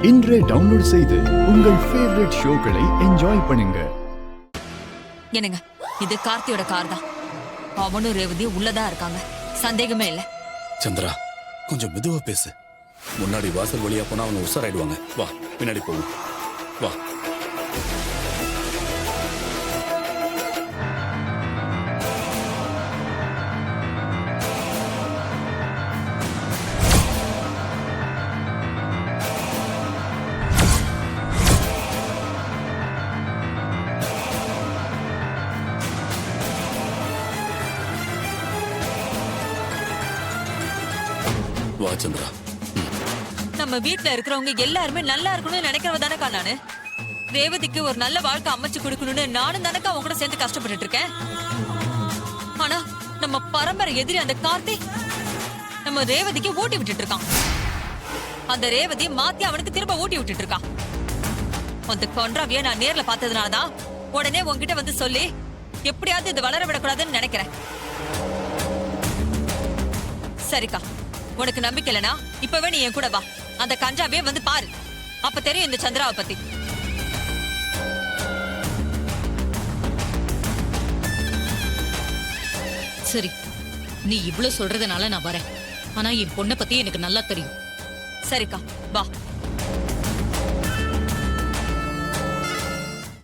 இன்றே டவுன்லோட் செய்து உங்கள் ஃபேவரட் ஷோக்களை என்ஜாய் பண்ணுங்க. என்னங்க, இது கார்த்தியோட கார் தான். அவனும் ரேவதியும் உள்ளதா இருக்காங்க, சந்தேகமே இல்ல. சந்திரா, கொஞ்சம் மெதுவா பேசு. முன்னாடி வாசல் வழியா போனா அவங்க உஷாராயிடுவாங்க. வா, பின்னாடி போவோம். வா. வா சந்திரா. நம்ம வீட்டுல இருக்கிறவங்க எல்லாருமே நல்லா இருக்கணும்னு நினைக்கிறவ தானக்கா நானு. ரேவதிக்கு ஒரு நல்ல வாழ்க்கை அமைச்சு கொடுக்கணும்னு நானும் தானக்கா அவங்க கூட சேர்ந்து கஷ்டப்பட்டுட்டு இருக்கேன். ஆனா நம்ம பரம்பரை எதிரி அந்த கார்த்தி நம்ம ரேவதிக்கு ஊட்டி விட்டுட்டு இருக்கான். அந்த ரேவதி மாத்தி அவனுக்கு திரும்ப ஊட்டி விட்டுட்டு இருக்கான். அந்த கொன்றாவிய நான் நேர்ல பார்த்ததுனாலதான் உடனே உன்கிட்ட வந்து சொல்லி எப்படியாவது இது வளர விடக்கூடாதுன்னு நினைக்கிறேன். சரிக்கா, உனக்கு நம்பிக்கை இல்லனா இப்பவே நீ என் கூட வா. அந்த கஞ்சாவே வந்து பாரு, அப்ப தெரியும் இந்த சந்திராவை பத்தி. சரி, நீ இவ்ளோ சொல்றதுனால நான் வரேன். ஆனா என் பொண்ணை பத்தி எனக்கு நல்லா தெரியும். சரிக்கா, வா.